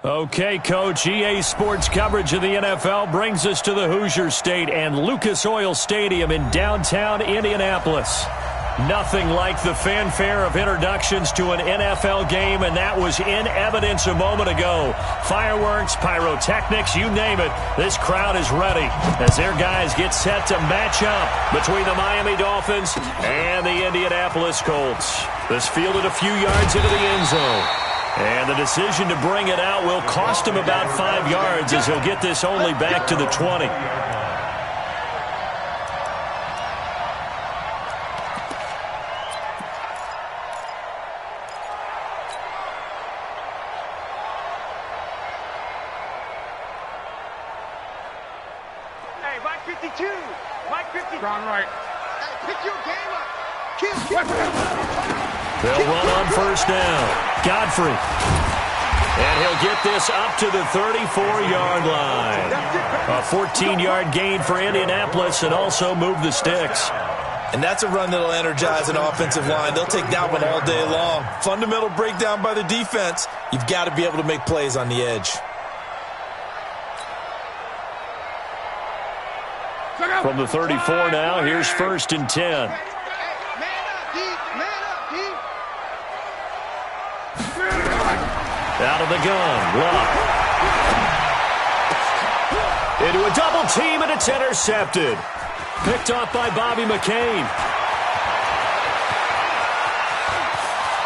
Okay, Coach, EA Sports coverage of the NFL brings us to the Hoosier State and Lucas Oil Stadium in downtown Indianapolis. Nothing like the fanfare of introductions to an NFL game, and that was in evidence a moment ago. Fireworks, pyrotechnics, you name it, this crowd is ready as their guys get set to match up between the Miami Dolphins and the Indianapolis Colts. This fielded a few yards into the end zone. And the decision to bring it out will cost him about 5 yards as he'll get this only back to the 20. Hey, Mike 52. Mike 50. Gone right. Hey, pick your game up. Kill. They'll run on first down. Godfrey. And he'll get this up to the 34-yard line. A 14-yard gain for Indianapolis and also move the sticks. And that's a run that'll energize an offensive line. They'll take that one all day long. Fundamental breakdown by the defense. You've got to be able to make plays on the edge. From the 34 now, here's 1st and 10. Out of the gun, Luck. Into a double team, and it's intercepted. Picked off by Bobby McCain.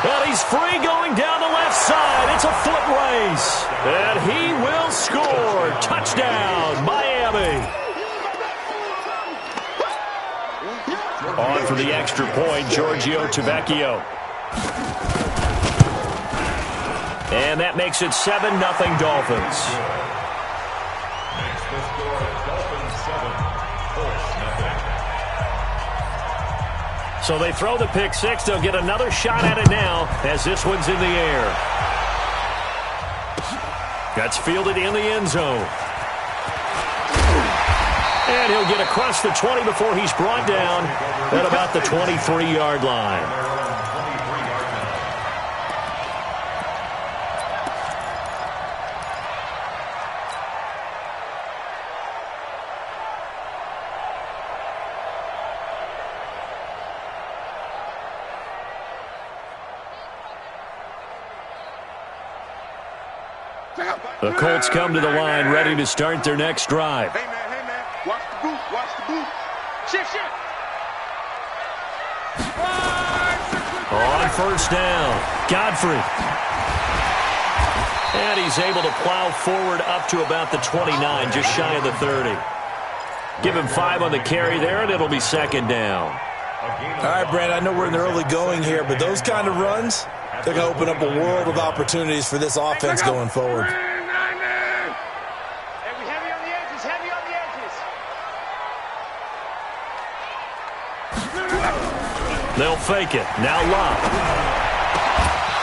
And he's free going down the left side. It's a foot race. And he will score. Touchdown, Miami. On for the extra point, Giorgio Tavecchio. And that makes it 7-0 Dolphins. Makes the score Dolphins 7, Colts 0. So they throw the pick six. They'll get another shot at it now as this one's in the air. That's fielded in the end zone. And he'll get across the 20 before he's brought down at about the 23-yard line. The Colts come to the line ready to start their next drive. Hey, man. Watch the boot. Watch the boot. Shift. On first down, Godfrey. And he's able to plow forward up to about the 29, just shy of the 30. Give him 5 on the carry there, and it'll be 2nd down. All right, Brand, I know we're in the early going here, but those kind of runs, they're going to open up a world of opportunities for this offense going forward. They'll fake it. Now Love.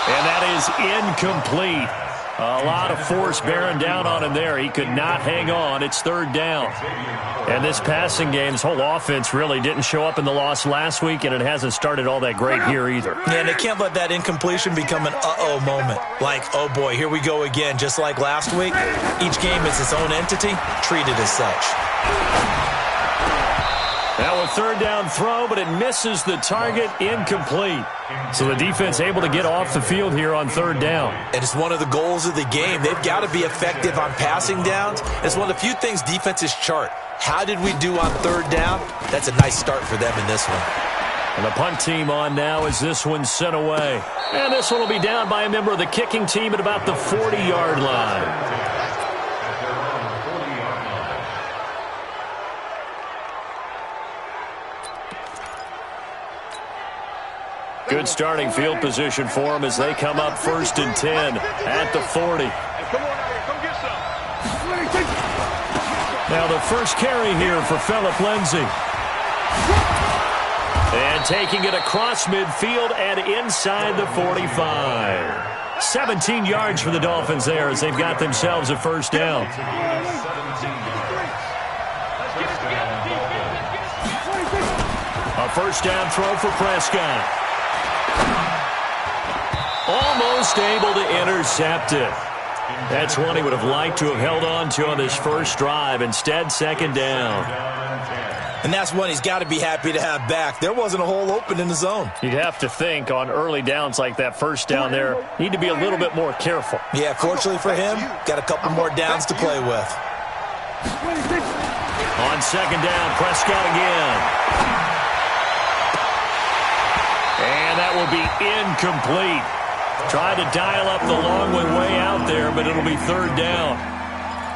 And that is incomplete. A lot of force bearing down on him there. He could not hang on. It's 3rd down. And this passing game, this whole offense really didn't show up in the loss last week, and it hasn't started all that great here either. Yeah, and they can't let that incompletion become an uh-oh moment. Like, oh boy, here we go again. Just like last week, each game is its own entity, treated as such. Now a 3rd down throw, but it misses the target, incomplete. So the defense able to get off the field here on 3rd down. And it's one of the goals of the game. They've got to be effective on passing downs. It's one of the few things defenses chart. How did we do on 3rd down? That's a nice start for them in this one. And the punt team on now as this one's sent away. And this one will be down by a member of the kicking team at about the 40-yard line. Good starting field position for them as they come up 1st and 10 at the 40. Now the first carry here for Phillip Lindsay. And taking it across midfield and inside the 45. 17 yards for the Dolphins there as they've got themselves a 1st down. A 1st down throw for Prescott. Almost able to intercept it. That's one he would have liked to have held on to on this first drive. Instead, second down. And that's one he's got to be happy to have back. There wasn't a hole open in the zone. You'd have to think on early downs like that first down there, need to be a little bit more careful. Yeah, fortunately for him, got a couple more downs to play with. On second down, Prescott again. And that will be incomplete. Tried to dial up the long way out there, but it'll be third down.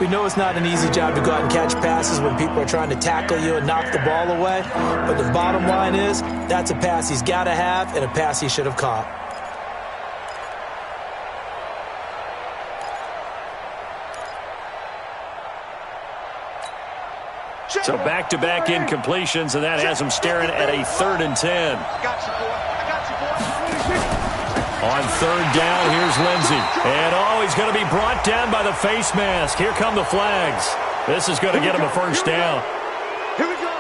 We know it's not an easy job to go out and catch passes when people are trying to tackle you and knock the ball away. But the bottom line is, that's a pass he's got to have and a pass he should have caught. So back-to-back incompletions, and that has him staring at a 3rd and 10. I got you, boy. I got you, boy. On third down, here's Lindsey. And, he's going to be brought down by the face mask. Here come the flags. This is going to get him a first down. Here we go.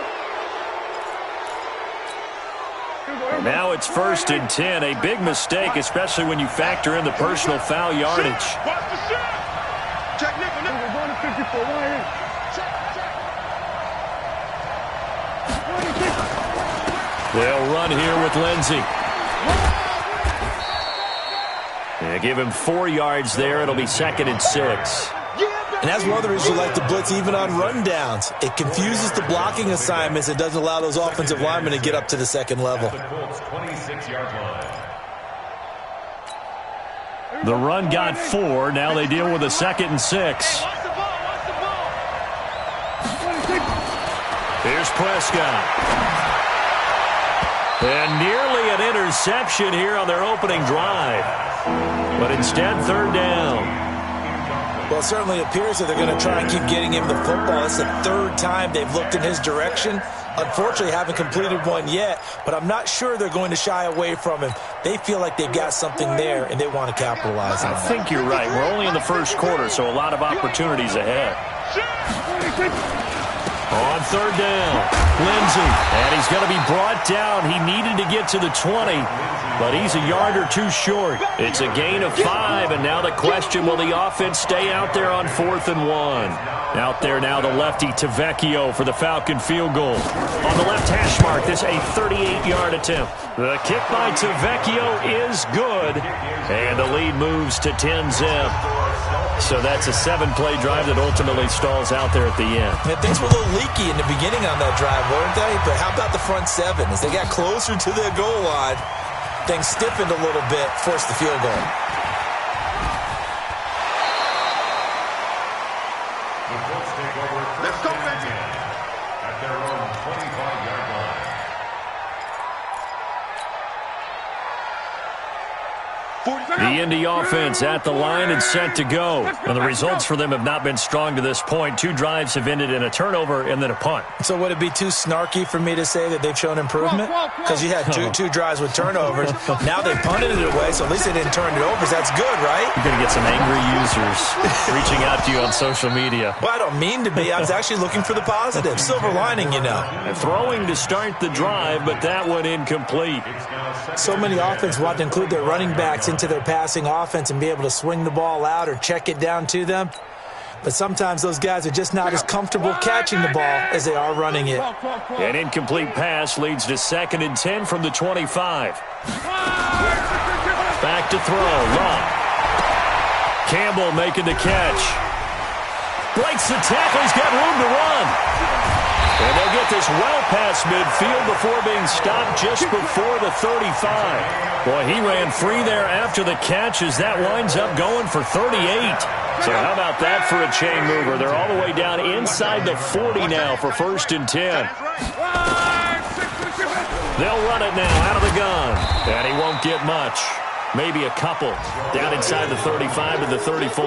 Now it's 1st and 10. A big mistake, especially when you factor in the personal foul yardage. Watch the shot. Check nickel. We're going to 54. Right here. They'll run here with Lindsey. They give him 4 yards there. It'll be 2nd and 6. And that's one of the reasons you like to blitz even on rundowns. It confuses the blocking assignments. It doesn't allow those offensive linemen to get up to the second level. The run got 4. Now they deal with a 2nd and 6. Here's Prescott. And nearly an interception here on their opening drive. But instead, 3rd down. Well, it certainly appears that they're going to try and keep getting him the football. It's the 3rd time they've looked in his direction. Unfortunately, haven't completed one yet, but I'm not sure they're going to shy away from him. They feel like they've got something there, and they want to capitalize on it. I think you're right. We're only in the first quarter, so a lot of opportunities ahead. On 3rd down, Lindsey. And he's going to be brought down. He needed to get to the 20, but he's a yard or 2 short. It's a gain of 5, and now the question, will the offense stay out there on 4th and 1? Out there now, the lefty, Tavecchio, for the Falcon field goal. On the left hash mark, this a 38-yard attempt. The kick by Tavecchio is good, and the lead moves to 10-zip. So that's a 7-play drive that ultimately stalls out there at the end. Yeah, things were a little leaky in the beginning on that drive, weren't they? But how about the front 7? As they got closer to their goal line, things stiffened a little bit, forced the field goal. Let's go, baby. At their own 25-yard line. The Indy offense at the line and set to go. And the results for them have not been strong to this point. 2 drives have ended in a turnover and then a punt. So would it be too snarky for me to say that they've shown improvement? Because you had two drives with turnovers. Now they punted it away, so at least they didn't turn it over. That's good, right? You're going to get some angry users reaching out to you on social media. Well, I don't mean to be. I was actually looking for the positive. Silver lining, you know. Throwing to start the drive, but that one incomplete. So many offenses want to include their running backs into their passing offense and be able to swing the ball out or check it down to them. But sometimes those guys are just not as comfortable catching the ball as they are running it. An incomplete pass leads to 2nd and 10 from the 25. Back to throw. Long. Campbell making the catch. Breaks the tackle. He's got room to run. And they'll get this well past midfield before being stopped just before the 35. Boy, he ran free there after the catch as that winds up going for 38. So how about that for a chain mover? They're all the way down inside the 40 now for 1st and 10. They'll run it now out of the gun. And he won't get much. Maybe a couple. Down inside the 35 to the 34.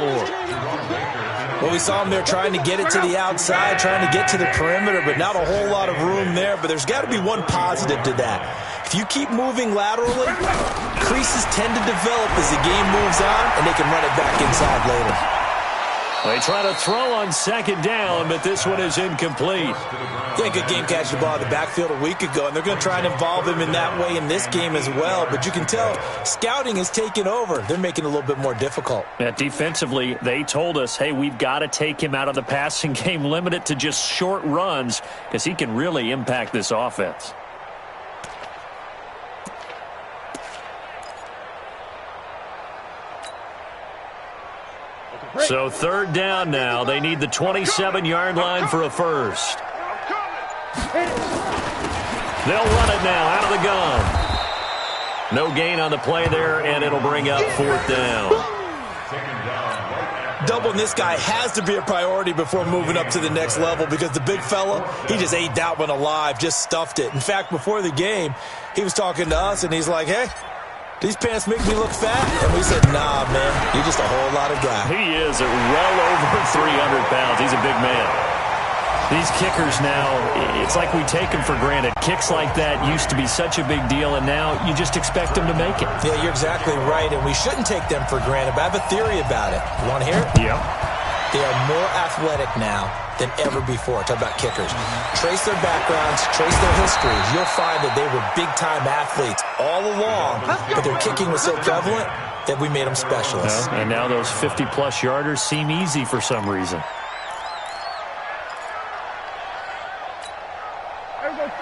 Well, we saw him there trying to get it to the outside, trying to get to the perimeter, but not a whole lot of room there. But there's got to be one positive to that. If you keep moving laterally, creases tend to develop as the game moves on, and they can run it back inside later. They try to throw on second down, but this one is incomplete. Yeah, good game catching the ball in the backfield a week ago, and they're going to try and involve him in that way in this game as well. But you can tell scouting is taking over. They're making it a little bit more difficult. Defensively, they told us, hey, we've got to take him out of the passing game, limit it to just short runs, because he can really impact this offense. So third down now. They need the 27-yard line for a first. They'll run it now out of the gun. No gain on the play there, and it'll bring up fourth down. Doubling this guy has to be a priority before moving up to the next level because the big fella, he just ate that one alive, just stuffed it. In fact, before the game, he was talking to us, and he's like, hey, these pants make me look fat? And we said, nah, man, you're just a whole lot of guy. He is at well over 300 pounds. He's a big man. These kickers now, it's like we take them for granted. Kicks like that used to be such a big deal, and now you just expect them to make it. Yeah, you're exactly right, and we shouldn't take them for granted, but I have a theory about it. You want to hear it? Yeah. They are more athletic now than ever before. Talk about kickers. Trace their backgrounds, trace their histories. You'll find that they were big-time athletes all along, but their kicking was so prevalent that we made them specialists. Yeah, and now those 50-plus yarders seem easy for some reason.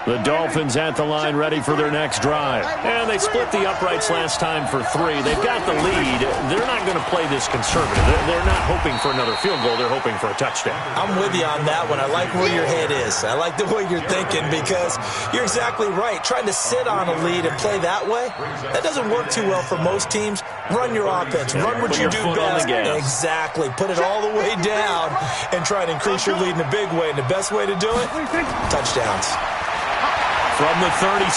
The Dolphins at the line ready for their next drive. And they split the uprights last time for 3. They've got the lead. They're not going to play this conservative. They're not hoping for another field goal. They're hoping for a touchdown. I'm with you on that one. I like where your head is. I like the way you're thinking because you're exactly right. Trying to sit on a lead and play that way, that doesn't work too well for most teams. Run your offense. Run what you do best. Exactly. Put it all the way down and try and increase your lead in a big way. And the best way to do it, touchdowns. From the 36,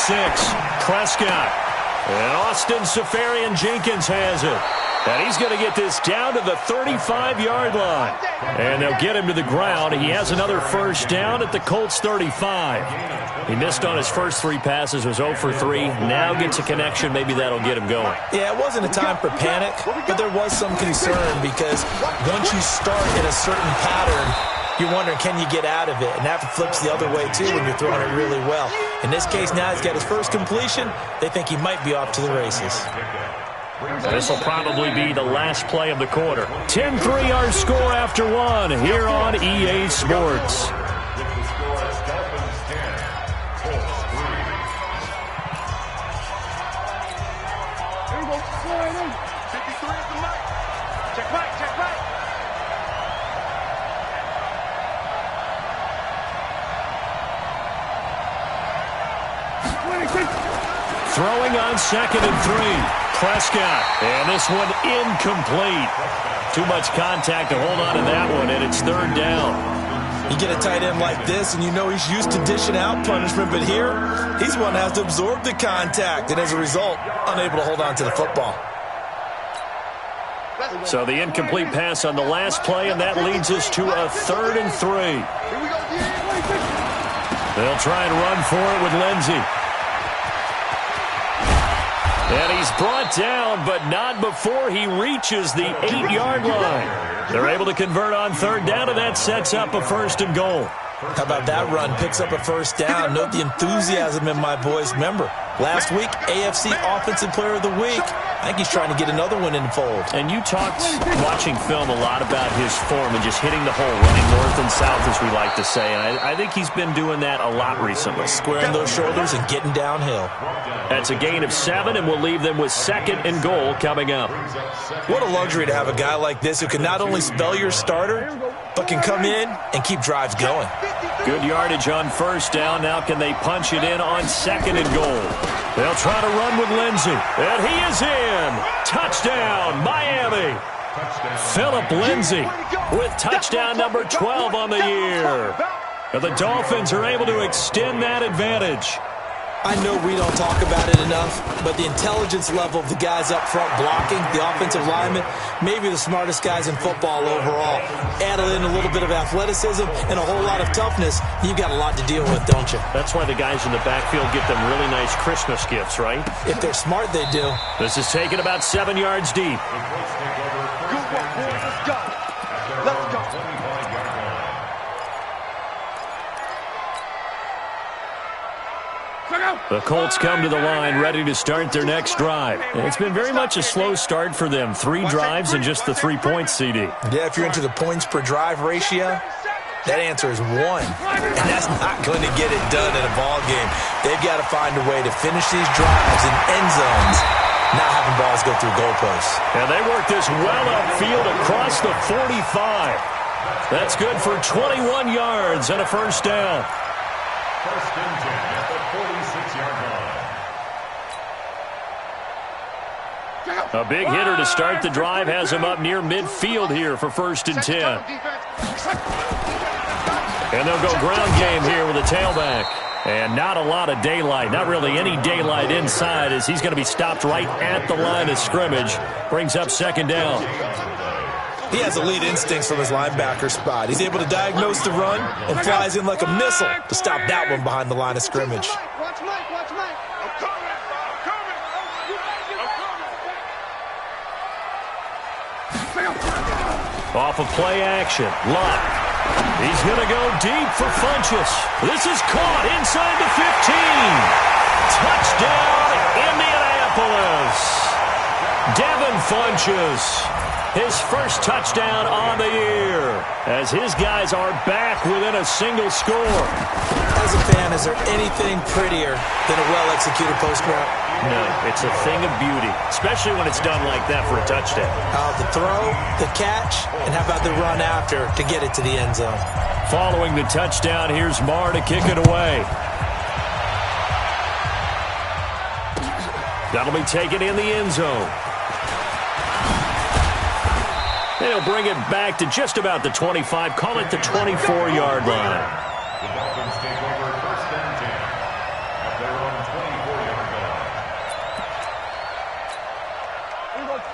Prescott. And Austin Seferian-Jenkins has it. And he's going to get this down to the 35-yard line. And they'll get him to the ground. He has another first down at the Colts 35. He missed on his first 3 passes, was 0 for 3. Now gets a connection. Maybe that'll get him going. Yeah, it wasn't a time for panic, but there was some concern because once you start in a certain pattern, you're wondering, can you get out of it? And that flips the other way, too, when you're throwing it really well. In this case, now he's got his first completion. They think he might be off to the races. This will probably be the last play of the quarter. 10-3 our score after 1 here on EA Sports. Throwing on 2nd and 3. Prescott. And this one incomplete. Too much contact to hold on to that one, and it's 3rd down. You get a tight end like this, and you know he's used to dishing out punishment, but here, he's one that has to absorb the contact, and as a result, unable to hold on to the football. So the incomplete pass on the last play, and that leads us to a 3rd and 3. They'll try and run for it with Lindsey. And he's brought down, but not before he reaches the 8-yard line. They're able to convert on 3rd down, and that sets up a 1st and goal. How about that run? Picks up a 1st down. Note the enthusiasm in my boys. Remember, last week, AFC Offensive Player of the Week. I think he's trying to get another one in the fold. And you talked, watching film, a lot about his form and just hitting the hole, running north and south, as we like to say. And I think he's been doing that a lot recently. Squaring those shoulders and getting downhill. That's a gain of 7, and we'll leave them with 2nd and goal coming up. What a luxury to have a guy like this who can not only spell your starter, but can come in and keep drives going. Good yardage on 1st down. Now can they punch it in on 2nd and goal? They'll try to run with Lindsey. And he is in. Touchdown, Miami. Philip Lindsey with touchdown number 12 on the year. And the Dolphins are able to extend that advantage. I know we don't talk about it enough, but the intelligence level of the guys up front blocking, the offensive linemen, maybe the smartest guys in football overall. Add in a little bit of athleticism and a whole lot of toughness, you've got a lot to deal with, don't you? That's why the guys in the backfield get them really nice Christmas gifts, right? If they're smart, they do. This is taken about 7 yards deep. Good work, boys. Let's go. Let's go. The Colts come to the line ready to start their next drive. It's been very much a slow start for them. 3 drives and just the 3 points, CD. Yeah, if you're into the points per drive ratio, that answer is 1. And that's not going to get it done in a ball game. They've got to find a way to finish these drives in end zones, not having balls go through goalposts. And they work this well upfield across the 45. That's good for 21 yards and a first down. First and 10 at the 46-yard line. A big hitter to start the drive has him up near midfield here for first and 10. And they'll go ground game here with a tailback. And not a lot of daylight, not really any daylight inside, as he's going to be stopped right at the line of scrimmage. Brings up second down. He has elite instincts from his linebacker spot. He's able to diagnose the run and flies in like a missile to stop that one behind the line of scrimmage. Watch Mike. I'm coming. Off of play action. Lott. He's going to go deep for Funchess. This is caught inside the 15. Touchdown, Indianapolis. Devin Funchess. His first touchdown on the year, as his guys are back within a single score. As a fan, is there anything prettier than a well-executed post route? No, it's a thing of beauty, especially when it's done like that for a touchdown. The throw, the catch, and how about the run after to get it to the end zone? Following the touchdown, here's Marr to kick it away. That'll be taken in the end zone. They'll bring it back to just about the 25, call it the 24-yard line. The Dolphins take over first and 10 at their own 24-yard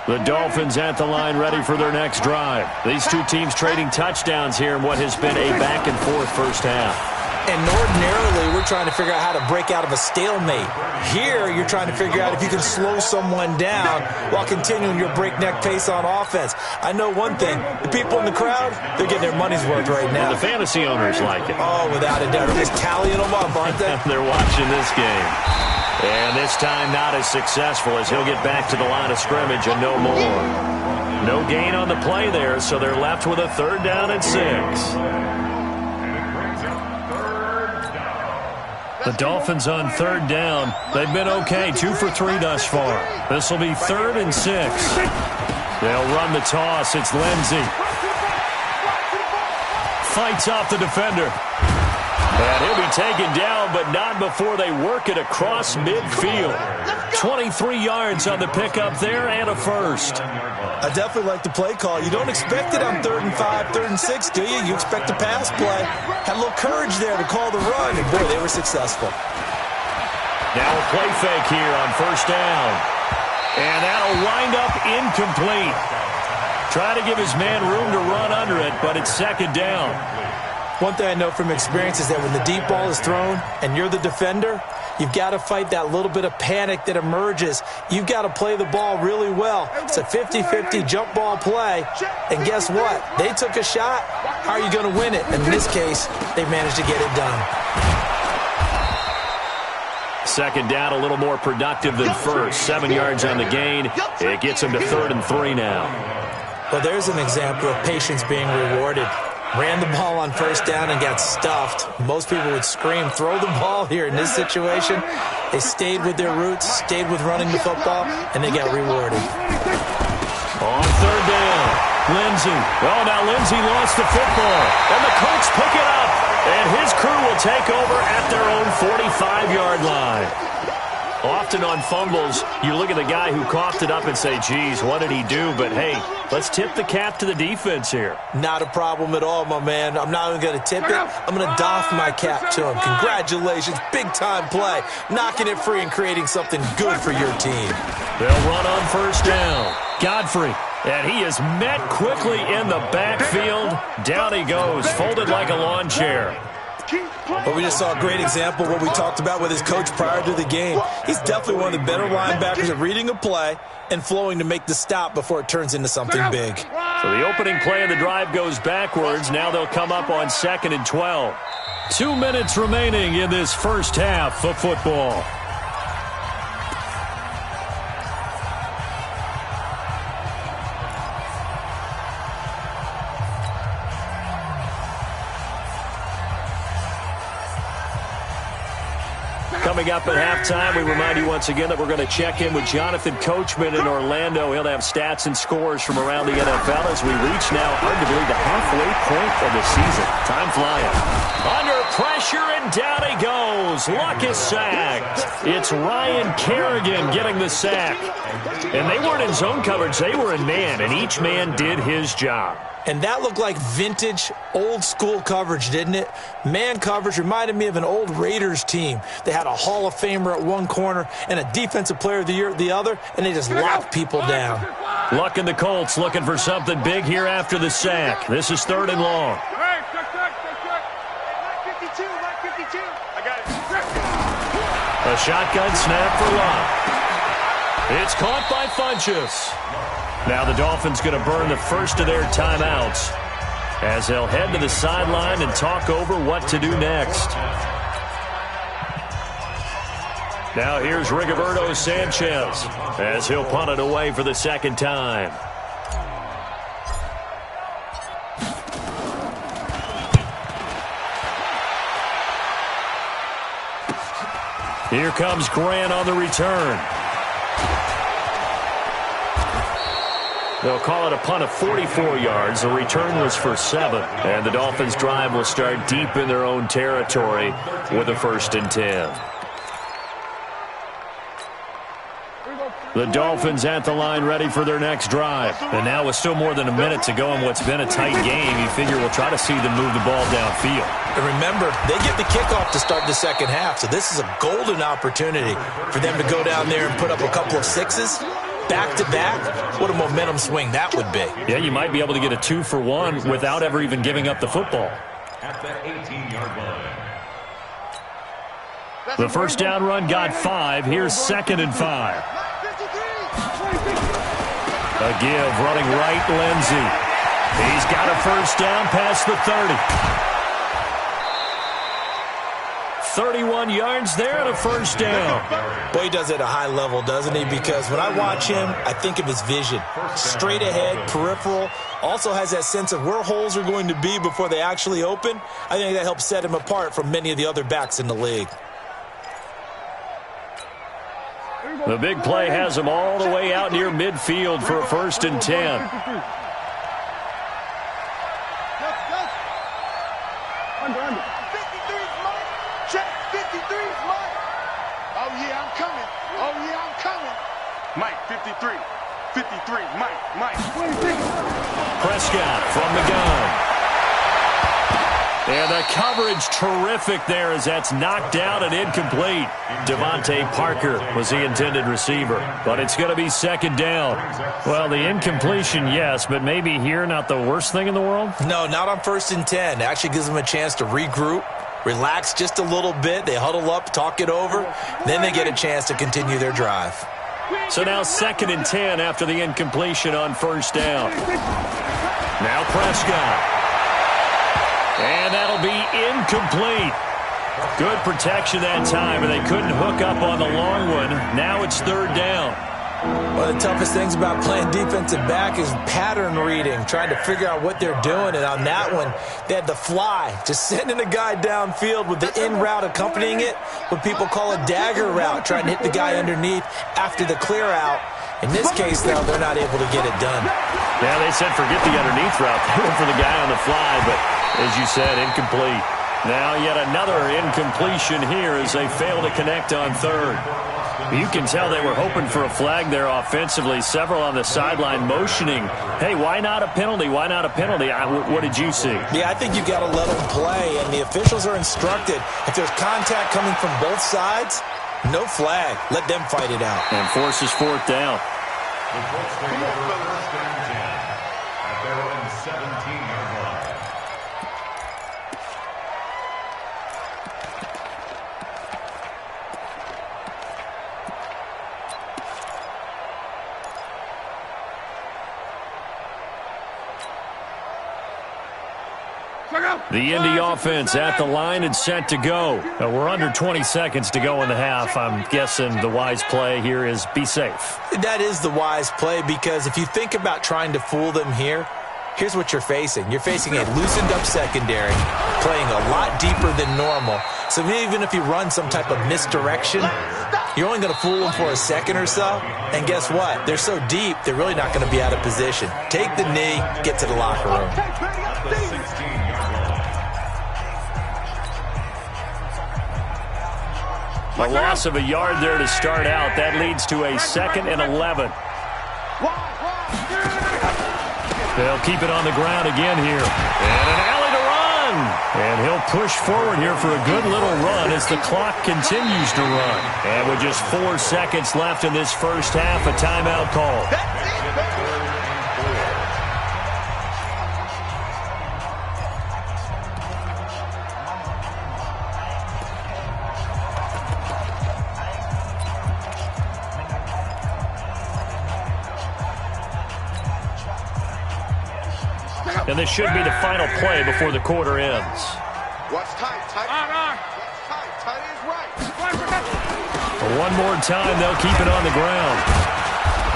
line. The Dolphins at the line ready for their next drive. These two teams trading touchdowns here in what has been a back-and-forth first half. And ordinarily, we're trying to figure out how to break out of a stalemate. Here, you're trying to figure out if you can slow someone down while continuing your breakneck pace on offense. I know one thing. The people in the crowd, they're getting their money's worth right now. And the fantasy owners like it. Oh, without a doubt. They're just tallying them up, aren't they? They're watching this game. And this time not as successful, as he'll get back to the line of scrimmage and no more. No gain on the play there, so they're left with a 3rd down and 6. The Dolphins on 3rd down. They've been okay, 2 for 3 thus far. This will be 3rd and 6. They'll run the toss. It's Lindsey. Fights off the defender. And he'll be taken down, but not before they work it across midfield. 23 yards on the pickup there and a first. I definitely like the play call. You don't expect it on 3rd and 5, 3rd and 6, do you? You expect a pass play. Had a little courage there to call the run, and boy, they were successful. Now a play fake here on first down. And that'll wind up incomplete. Try to give his man room to run under it, but it's 2nd down. One thing I know from experience is that when the deep ball is thrown and you're the defender, you've got to fight that little bit of panic that emerges. You've got to play the ball really well. It's a 50-50 jump ball play. And guess what? They took a shot. How are you going to win it? And in this case, they managed to get it done. 2nd down, a little more productive than first. 7 yards on the gain. It gets them to 3rd and 3 now. Well, there's an example of patience being rewarded. Ran the ball on first down and got stuffed. Most people would scream, throw the ball here. In this situation, they stayed with their roots, stayed with running the football, and they got rewarded. On 3rd down, Lindsey. Oh, now Lindsey lost the football. And the Colts pick it up. And his crew will take over at their own 45-yard line. Often on fumbles, you look at the guy who coughed it up and say, geez, what did he do? But, hey, let's tip the cap to the defense here. Not a problem at all, my man. I'm not even going to tip it. I'm going to doff my cap to him. Congratulations. Big-time play. Knocking it free and creating something good for your team. They'll run on first down. Godfrey. And he is met quickly in the backfield. Down he goes, folded like a lawn chair. But we just saw a great example of what we talked about with his coach prior to the game. He's definitely one of the better linebackers at reading a play and flowing to make the stop before it turns into something big. So the opening play of the drive goes backwards. Now they'll come up on 2nd and 12. 2 minutes remaining in this first half of football. Coming up at halftime, we remind you once again that we're going to check in with Jonathan Coachman in Orlando. He'll have stats and scores from around the NFL as we reach now, hard to believe, the halfway point of the season. Time flying. Under pressure, and down he goes. Luck is sacked. It's Ryan Kerrigan getting the sack. And they weren't in zone coverage. They were in man, and each man did his job. And that looked like vintage, old-school coverage, didn't it? Man coverage reminded me of an old Raiders team. They had a Hall of Famer at one corner and a Defensive Player of the Year at the other, and they just locked people down. Luck and the Colts looking for something big here after the sack. This is 3rd and long. Hey, check. 52, 52. I got it. A shotgun snap for Luck. It's caught by Funchess. Now the Dolphins going to burn the first of their timeouts as they'll head to the sideline and talk over what to do next. Now here's Rigoberto Sanchez as he'll punt it away for the second time. Here comes Grant on the return. They'll call it a punt of 44 yards. The return was for 7. And the Dolphins' drive will start deep in their own territory with a 1st and 10. The Dolphins at the line ready for their next drive. And now with still more than a minute to go in what's been a tight game, you figure we'll try to see them move the ball downfield. And remember, they get the kickoff to start the second half, so this is a golden opportunity for them to go down there and put up a couple of 6s. Back-to-back, what a momentum swing that would be. Yeah, you might be able to get a 2-for-1 without ever even giving up the football. At the 18-yard line. The first down run got 5. Here's 2nd and 5. A give, running right, Lindsey. He's got a first down past the 30. 31 yards there and a first down. Boy, he does it at a high level, doesn't he? Because when I watch him, I think of his vision. Straight ahead, peripheral. Also has that sense of where holes are going to be before they actually open. I think that helps set him apart from many of the other backs in the league. The big play has him all the way out near midfield for a 1st and 10. Mike, 53, Mike. Prescott from the gun. And the coverage terrific there as that's knocked out and incomplete. Devontae Parker was the intended receiver, but it's going to be 2nd down. Well, the incompletion, yes, but maybe here not the worst thing in the world? No, not on 1st and 10. It actually gives them a chance to regroup, relax just a little bit. They huddle up, talk it over. Then they get a chance to continue their drive. So now 2nd and 10 after the incompletion on 1st down. Now Prescott. And that'll be incomplete. Good protection that time, and they couldn't hook up on the long one. Now it's 3rd down. One of the toughest things about playing defensive back is pattern reading, trying to figure out what they're doing. And on that one, they had the fly, just sending a guy downfield with the in route accompanying it, what people call a dagger route, trying to hit the guy underneath after the clear out. In this case, though, they're not able to get it done. Yeah, they said forget the underneath route. They went for the guy on the fly, but as you said, incomplete. Now yet another incompletion here as they fail to connect on 3rd. You can tell they were hoping for a flag there offensively. Several on the sideline motioning, hey, why not a penalty? Why not a penalty? What did you see? Yeah, I think you've got to let them play, and the officials are instructed. If there's contact coming from both sides, no flag. Let them fight it out. And forces 4th down. The Colts take over 1st and 10 at their own 17-yard line. The Indy offense at the line and set to go. We're under 20 seconds to go in the half. I'm guessing the wise play here is be safe. That is the wise play, because if you think about trying to fool them here, here's what you're facing. You're facing a loosened-up secondary, playing a lot deeper than normal. So even if you run some type of misdirection, you're only going to fool them for a second or so. And guess what? They're so deep, they're really not going to be out of position. Take the knee, get to the locker room. The 16-yard line. A loss of a yard there to start out. That leads to a 2nd and 11. They'll keep it on the ground again here. And an alley to run. And he'll push forward here for a good little run as the clock continues to run. And with just 4 seconds left in this first half, a timeout call. And this should be the final play before the quarter ends. What's tight, tight? What's tight, tight is right. One more time, they'll keep it on the ground.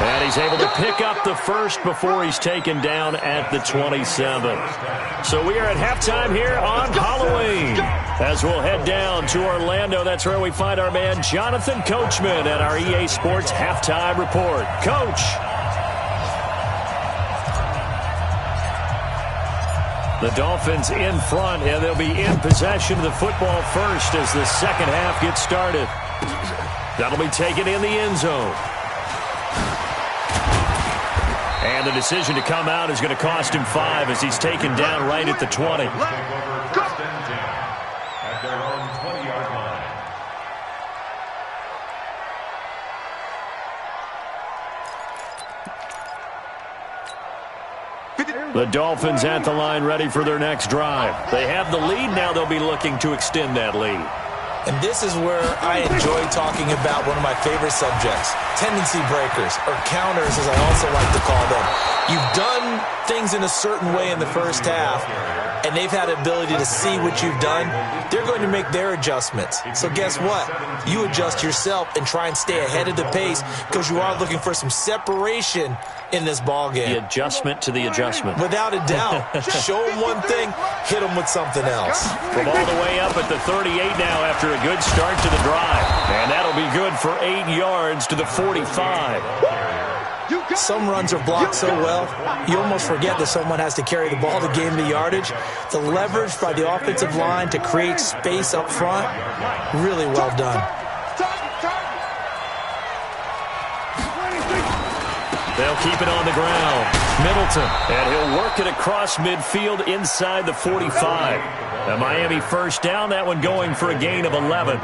And he's able to pick up the first before he's taken down at the 27. So we are at halftime here on Halloween. As we'll head down to Orlando, that's where we find our man Jonathan Coachman at our EA Sports Halftime Report. Coach. The Dolphins in front, and they'll be in possession of the football first as the second half gets started. That'll be taken in the end zone. And the decision to come out is going to cost him 5 as he's taken down right at the 20. At their own 20-yard line. The Dolphins at the line ready for their next drive. They have the lead. Now they'll be looking to extend that lead. And this is where I enjoy talking about one of my favorite subjects, tendency breakers, or counters as I also like to call them. You've done things in a certain way in the first half, and they've had the ability to see what you've done. They're going to make their adjustments. So guess what? You adjust yourself and try and stay ahead of the pace because you are looking for some separation in this ball game. The adjustment to the adjustment. Without a doubt. Show them one thing, hit them with something else. From all the way up at the 38 now after a good start to the drive. And that'll be good for 8 yards to the 45. Some runs are blocked so well, you almost forget that someone has to carry the ball to gain the yardage. The leverage by the offensive line to create space up front, really well done. They'll keep it on the ground. Middleton, and he'll work it across midfield inside the 45. A Miami first down, that one going for a gain of 11.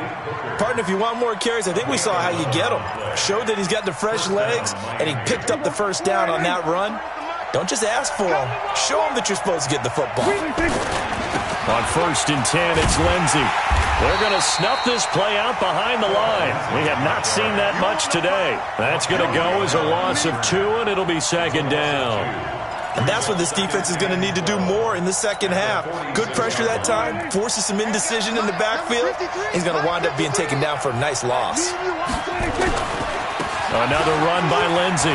Partner, if you want more carries, I think we saw how you get them. Showed that he's got the fresh legs, and he picked up the first down on that run. Don't just ask for them. Show them that you're supposed to get the football. On 1st and 10, it's Lindsey. They're going to snuff this play out behind the line. We have not seen that much today. That's going to go as a loss of 2, and it'll be 2nd down. And that's what this defense is going to need to do more in the second half. Good pressure that time, forces some indecision in the backfield. He's going to wind up being taken down for a nice loss. Another run by Lindsey.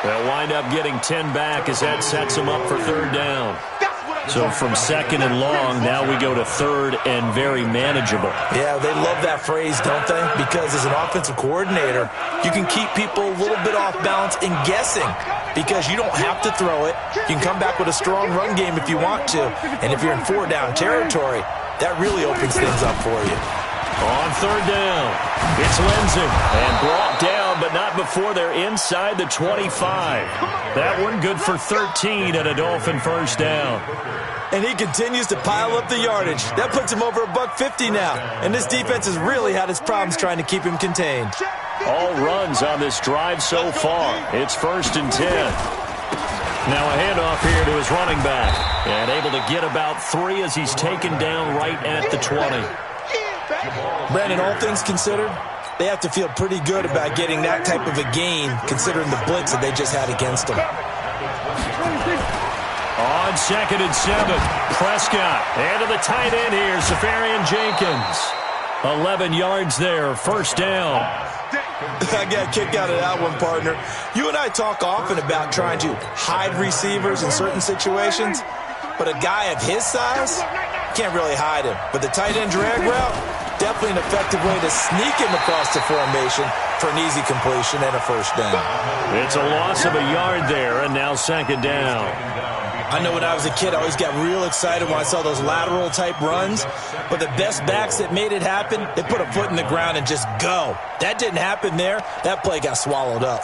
They'll wind up getting 10 back as that sets them up for 3rd down. So from 2nd and long, now we go to 3rd and very manageable. Yeah, they love that phrase, don't they? Because as an offensive coordinator, you can keep people a little bit off balance and guessing because you don't have to throw it. You can come back with a strong run game if you want to. And if you're in 4-down territory, that really opens things up for you. On 3rd down, it's Lindsey. And brought down, but not before they're inside the 25. That one good for 13 and a Dolphin first down. And he continues to pile up the yardage. That puts him over $150 now. And this defense has really had its problems trying to keep him contained. All runs on this drive so far. It's 1st and 10. Now a handoff here to his running back. And able to get about 3 as he's taken down right at the 20. Brandon, all things considered, they have to feel pretty good about getting that type of a gain considering the blitz that they just had against them. On 2nd and 7, Prescott. And to the tight end here, Safarian Jenkins. 11 yards there, first down. I got a kick out of that one, partner. You and I talk often about trying to hide receivers in certain situations, but a guy of his size can't really hide him. But the tight end drag route, definitely an effective way to sneak him across the formation for an easy completion and a first down. It's a loss of a yard there, and now second down. I know when I was a kid, I always got real excited when I saw those lateral-type runs, but the best backs that made it happen, they put a foot in the ground and just go. That didn't happen there. That play got swallowed up.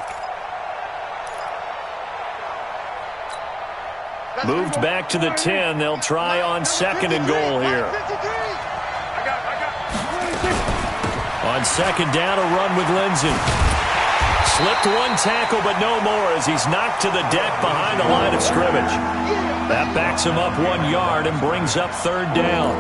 Moved back to the 10. They'll try on second and goal here. On second down, a run with Lindsey. Slipped one tackle, but no more as he's knocked to the deck behind the line of scrimmage. That backs him up 1 yard and brings up third down.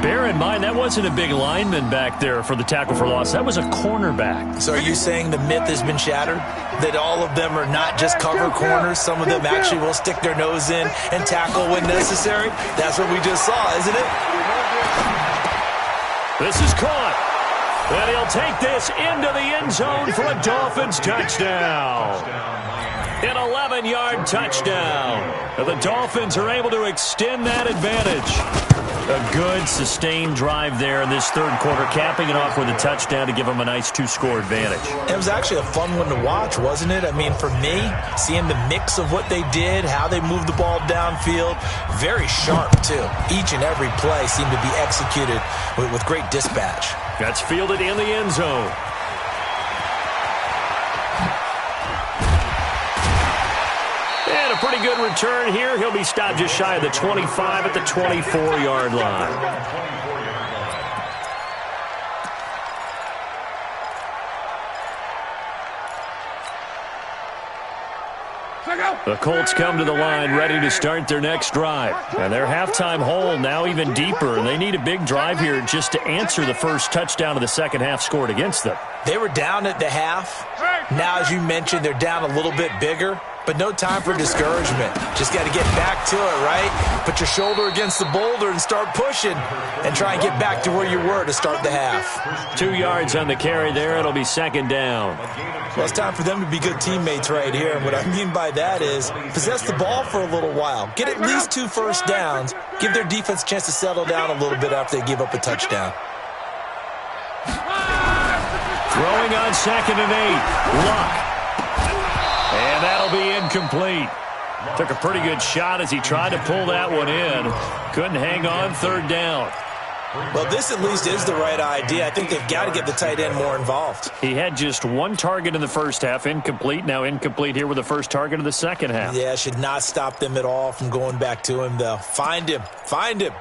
Bear in mind, that wasn't a big lineman back there for the tackle for loss. That was a cornerback. So are you saying the myth has been shattered? That all of them are not just cover corners? Some of them actually will stick their nose in and tackle when necessary? That's what we just saw, isn't it? This is caught. And he'll take this into the end zone for a Dolphins touchdown. An 11-yard touchdown. The Dolphins are able to extend that advantage. A good, sustained drive there in this third quarter, capping it off with a touchdown to give them a nice 2-score advantage. It was actually a fun one to watch, wasn't it? I mean, for me, seeing the mix of what they did, how they moved the ball downfield, very sharp, too. Each and every play seemed to be executed with great dispatch. That's fielded in the end zone. And a pretty good return here. He'll be stopped just shy of the 25 at the 24-yard line. The Colts come to the line ready to start their next drive. And their halftime hole now even deeper. And they need a big drive here just to answer the first touchdown of the second half scored against them. They were down at the half. Now, as you mentioned, they're down a little bit bigger. But no time for discouragement. Just got to get back to it, right? Put your shoulder against the boulder and start pushing. And try and get back to where you were to start the half. 2 yards on the carry there. It'll be second down. Well, it's time for them to be good teammates right here. And what I mean by that is possess the ball for a little while. Get at least 2 first downs. Give their defense a chance to settle down a little bit after they give up a touchdown. Throwing on second and 8. Luck. And that'll be incomplete. Took a pretty good shot as he tried to pull that one in. Couldn't hang on, third down. Well, this at least is the right idea. I think they've got to get the tight end more involved. He had just 1 target in the first half, incomplete. Now incomplete here with the first target of the second half. Yeah, should not stop them at all from going back to him, though. Find him. Find him.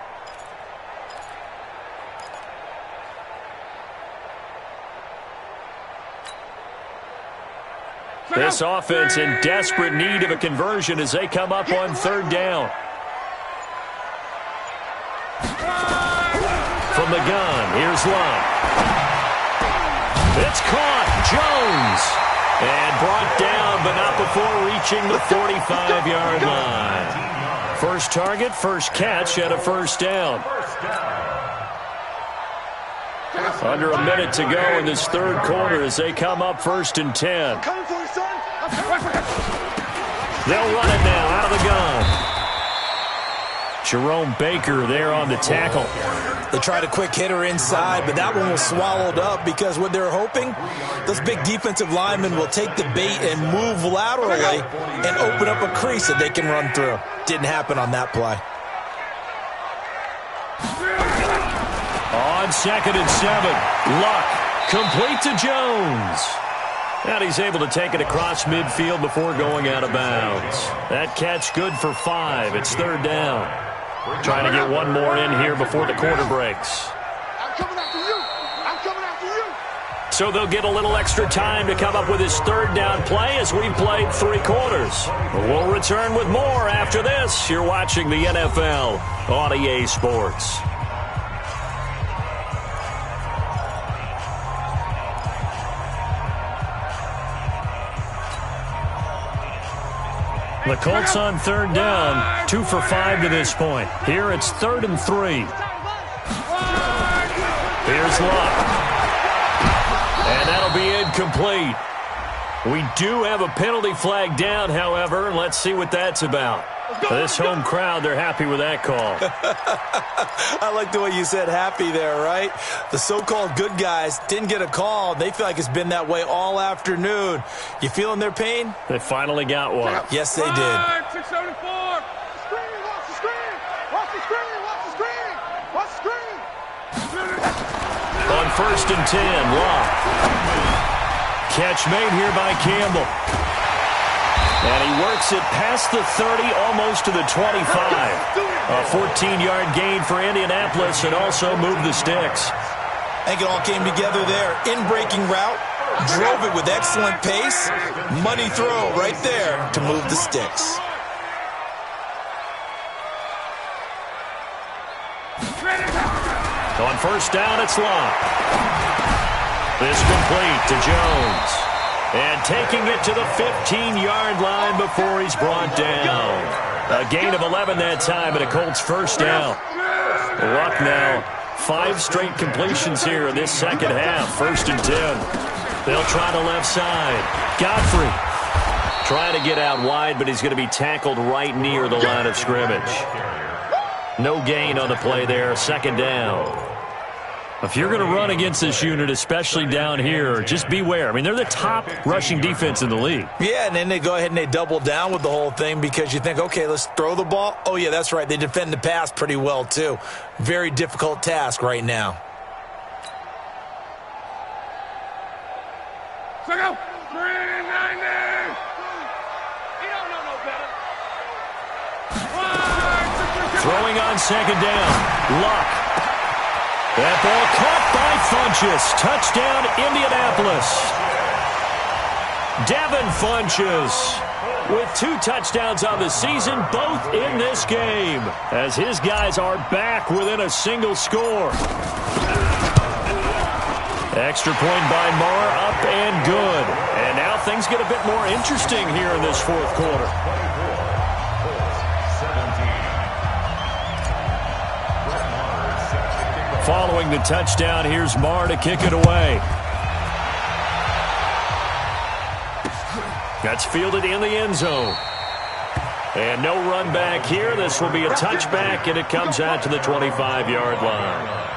This offense in desperate need of a conversion as they come up on third down. From the gun, here's Luck. It's caught. Jones. And brought down, but not before reaching the 45-yard line. First target, first catch, and a first down. Under a minute to go in this third quarter as they come up first and 10. They'll run it now out of the gun. Jerome Baker there on the tackle. They tried a quick hitter inside, but that one was swallowed up because what they're hoping, those big defensive linemen will take the bait and move laterally and open up a crease that they can run through. Didn't happen on that play. On second and 7, Luck complete to Jones. And he's able to take it across midfield before going out of bounds. That catch good for 5. It's third down. Trying to get one more in here before the quarter breaks. I'm coming after you. I'm coming after you. So they'll get a little extra time to come up with his third down play as we've played 3 quarters. We'll return with more after this. You're watching the NFL on EA Sports. The Colts on third down, 2 for 5 to this point. Here it's 3rd and 3. Here's is Luck. And that'll be incomplete. We do have a penalty flag down, however, and let's see what that's about. This home crowd, they're happy with that call. I like the way you said happy there, right? The so-called good guys didn't get a call. They feel like it's been that way all afternoon. You feeling their pain? They finally got one. Yes, they did. 674. Watch the screen. Watch the screen. Watch the screen. Watch the screen. On 1st and 10, Locke. Catch made here by Campbell. And he works it past the 30, almost to the 25. A 14-yard gain for Indianapolis and also moved the sticks. I think it all came together there. In-breaking route, drove it with excellent pace. Money throw right there to move the sticks. On 1st down, it's Locke. This complete to Jones. And taking it to the 15-yard line before he's brought down. A gain of 11 that time and a Colts 1st down. Luck now, 5 straight completions here in this second half. 1st and 10. They'll try the left side. Godfrey trying to get out wide, but he's going to be tackled right near the line of scrimmage. No gain on the play there. 2nd down. If you're going to run against this unit, especially down here, just beware. I mean, they're the top rushing defense in the league. Yeah, and then they go ahead and they double down with the whole thing because you think, okay, let's throw the ball. Oh, yeah, that's right. They defend the pass pretty well, too. Very difficult task right now. So go. 390. You don't know no better. Throwing on 2nd down. Luck. That ball caught by Funchess. Touchdown, Indianapolis. Devin Funchess with 2 touchdowns on the season, both in this game, as his guys are back within a single score. Extra point by Marr, up and good. And now things get a bit more interesting here in this 4th quarter. Following the touchdown, here's Marr to kick it away. That's fielded in the end zone. And no run back here. This will be a touchback, and it comes out to the 25-yard line.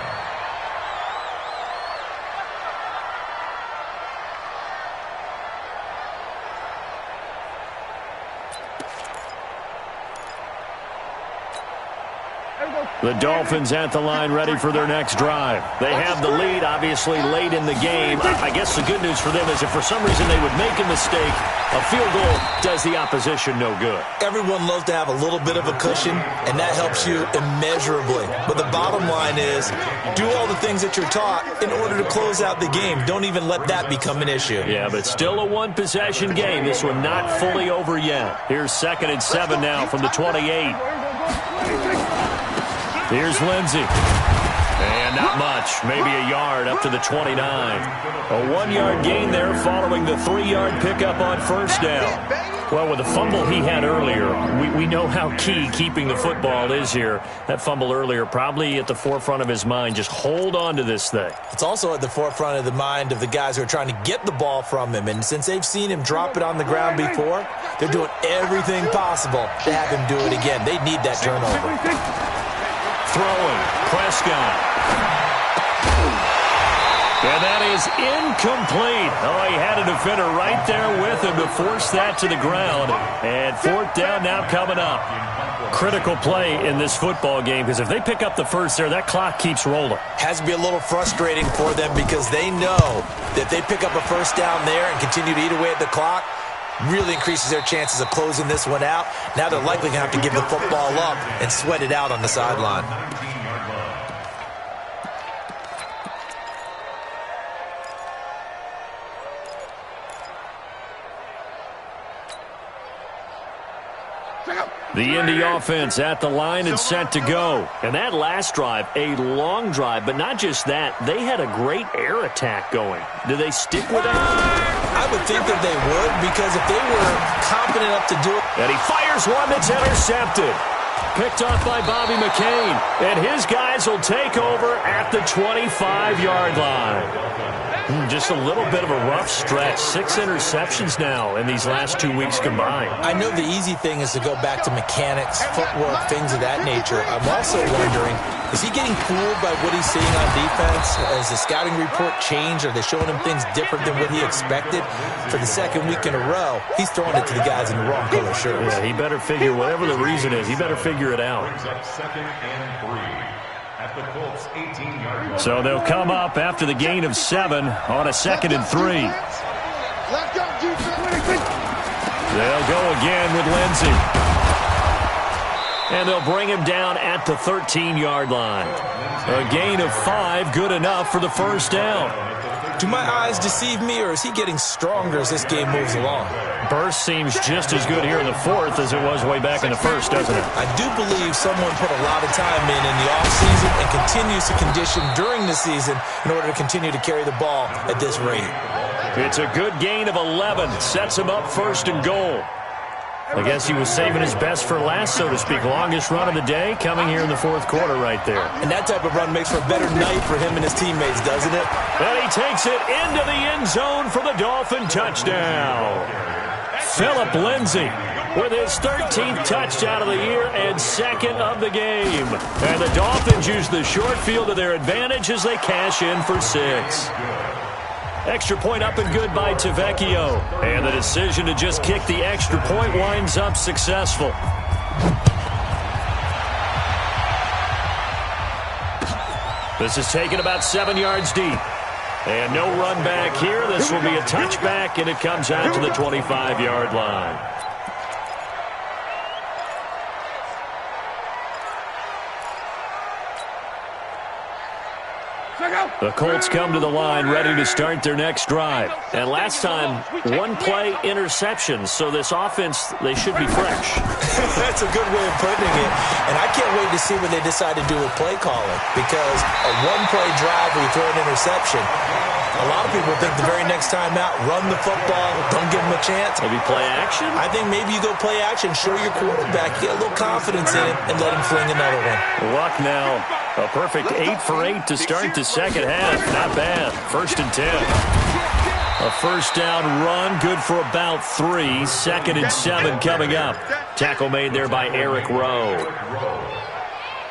The Dolphins at the line ready for their next drive. They have the lead, obviously, late in the game. I guess the good news for them is if for some reason they would make a mistake, a field goal does the opposition no good. Everyone loves to have a little bit of a cushion, and that helps you immeasurably. But the bottom line is do all the things that you're taught in order to close out the game. Don't even let that become an issue. Yeah, but still a one-possession game. This one not fully over yet. Here's 2nd and 7 now from the 28. Here's Lindsey. And not much. Maybe a yard up to the 29. A 1-yard gain there following the 3-yard pickup on 1st down. Well, with the fumble he had earlier, we know how key keeping the football is here. That fumble earlier probably at the forefront of his mind. Just hold on to this thing. It's also at the forefront of the mind of the guys who are trying to get the ball from him. And since they've seen him drop it on the ground before, they're doing everything possible to have him do it again. They need that turnover. Throwing, Prescott. And that is incomplete. Oh, he had a defender right there with him to force that to the ground. And 4th down now coming up. Critical play in this football game because if they pick up the first there, that clock keeps rolling. Has to be a little frustrating for them because they know that if they pick up a 1st down there and continue to eat away at the clock, really increases their chances of closing this one out. Now they're likely going to have to give the football up and sweat it out on the sideline. The Indy offense at the line and set to go. And that last drive, a long drive, but not just that. They had a great air attack going. Do they stick with that? I would think that they would because if they were confident enough to do it. And he fires one that's intercepted. Picked off by Bobby McCain. And his guys will take over at the 25-yard line. Just a little bit of a rough stretch. 6 interceptions now in these last 2 weeks combined. I know the easy thing is to go back to mechanics, footwork, things of that nature. I'm also wondering, is he getting fooled by what he's seeing on defense? Has the scouting report changed? Are they showing him things different than what he expected? For the second week in a row, he's throwing it to the guys in the wrong color shirts. Yeah, he better figure, whatever the reason is, he better figure it out. Second and 3 at the Colts 18-yard line. So they'll come up after the gain of 7 on a 2nd and 3. Let's go, defense. They'll go again with Lindsey. And they'll bring him down at the 13-yard line. A gain of 5, good enough for the first down. Do my eyes deceive me, or is he getting stronger as this game moves along? Burst seems just as good here in the 4th as it was way back in the 1st, doesn't it? I do believe someone put a lot of time in the offseason and continues to condition during the season in order to continue to carry the ball at this rate. It's a good gain of 11. Sets him up 1st and goal. I guess he was saving his best for last, so to speak. Longest run of the day coming here in the 4th quarter right there. And that type of run makes for a better night for him and his teammates, doesn't it? And he takes it into the end zone for the Dolphin touchdown. Philip Lindsay with his 13th touchdown of the year and 2nd of the game. And the Dolphins use the short field to their advantage as they cash in for 6. Extra point up and good by Tavecchio. And the decision to just kick the extra point winds up successful. This is taken about 7 yards deep. And no run back here. This will be a touchback, and it comes out to the 25-yard line. The Colts come to the line ready to start their next drive. And last time, 1-play interception. So this offense, they should be fresh. That's a good way of putting it. And I can't wait to see what they decide to do with play calling. Because a 1-play drive where you throw an interception, a lot of people think the very next time out, run the football, don't give them a chance. Maybe play action? I think maybe you go play action, show your quarterback, get a little confidence in him, and let him fling another one. Luck now. A perfect 8 for 8 to start the second half. Not bad. 1st and 10. A first down run, good for about 3. 2nd and 7 coming up. Tackle made there by Eric Rowe.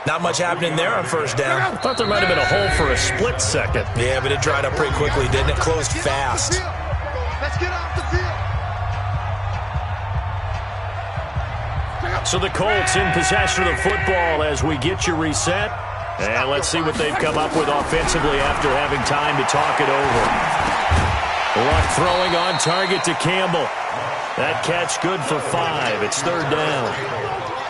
Not much happening there on first down. I thought there might have been a hole for a split second. Yeah, but it dried up pretty quickly, didn't it? Closed fast. Let's get off the field. So the Colts in possession of the football as we get you reset. And let's see what they've come up with offensively after having time to talk it over. Luck throwing on target to Campbell. That catch good for 5. It's 3rd down.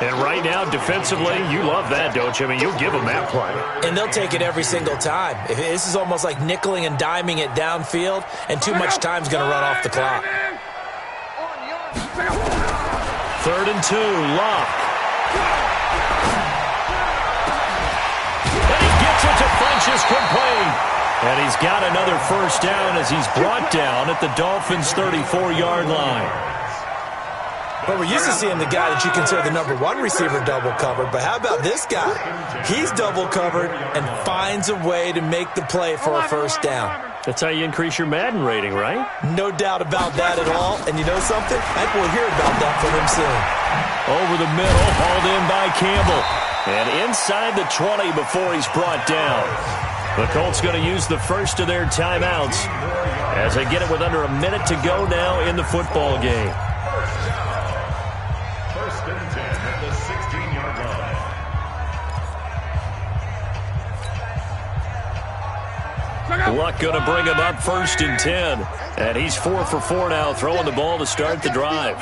And right now, defensively, you love that, don't you? I mean, you'll give them that play. And they'll take it every single time. This is almost like nickeling and diming it downfield, and too much time's going to run off the clock. 3rd and 2, Luck. And he gets it to Funchess complete. And he's got another first down as he's brought down at the Dolphins' 34-yard line. Well, we're used to seeing the guy that you consider the number 1 receiver double covered, but how about this guy? He's double covered and finds a way to make the play for a first down. That's how you increase your Madden rating, right? No doubt about that at all. And you know something? I think we'll hear about that from him soon. Over the middle, hauled in by Campbell. And inside the 20 before he's brought down. The Colts going to use the first of their timeouts as they get it with under a minute to go now in the football game. Luck going to bring him up 1st and 10. And he's 4 for 4 now, throwing the ball to start the drive.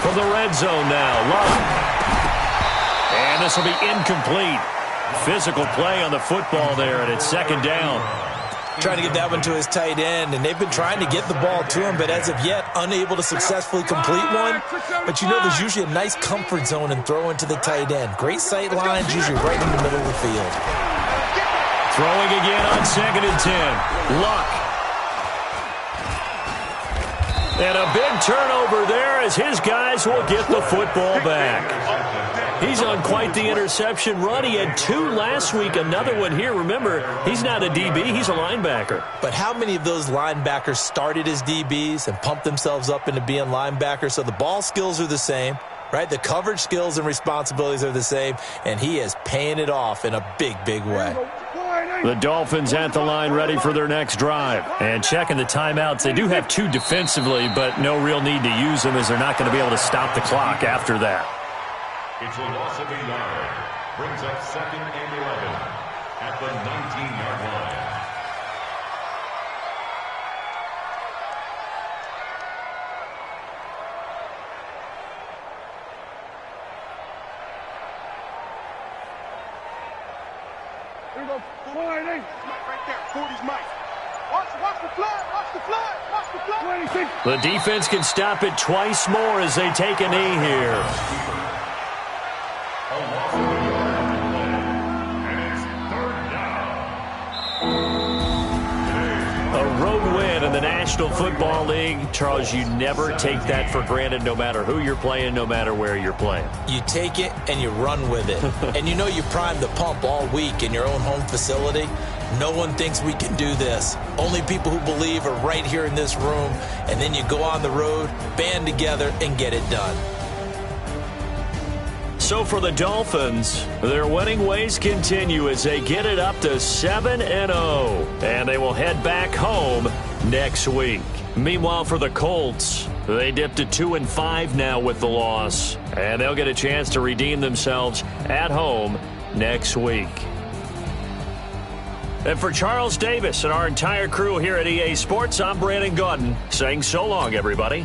From the red zone now, Luck. And this will be incomplete. Physical play on the football there, and it's 2nd down. Trying to get that one to his tight end, and they've been trying to get the ball to him, but as of yet, unable to successfully complete one. But you know there's usually a nice comfort zone in throwing to the tight end. Great sight lines, usually right in the middle of the field. Throwing again on 2nd and 10. Luck. And a big turnover there as his guys will get the football back. He's on quite the interception run. He had 2 last week, another one here. Remember, he's not a DB, he's a linebacker. But how many of those linebackers started as DBs and pumped themselves up into being linebackers? So the ball skills are the same, right? The coverage skills and responsibilities are the same, and he is paying it off in a big, big way. The Dolphins at the line ready for their next drive. And checking the timeouts, they do have 2 defensively, but no real need to use them as they're not going to be able to stop the clock after that. It's a loss of a yard. Brings up 2nd and 11 at the 19-yard line. Here we go. 40. Mike right there. 40's Mike. Watch the flag. Watch the flag. Watch the flag. 26. The defense can stop it twice more as they take a knee here. A loss of a yard on the play. And it's 3rd down. A road win in the National Football League. Charles, you never take that for granted no matter who you're playing, no matter where you're playing. You take it and you run with it. And you know you primed the pump all week in your own home facility. No one thinks we can do this. Only people who believe are right here in this room. And then you go on the road, band together, and get it done. So for the Dolphins, their winning ways continue as they get it up to 7-0. And they will head back home next week. Meanwhile, for the Colts, they dipped to 2-5 now with the loss. And they'll get a chance to redeem themselves at home next week. And for Charles Davis and our entire crew here at EA Sports, I'm Brandon Gaudin saying so long, everybody.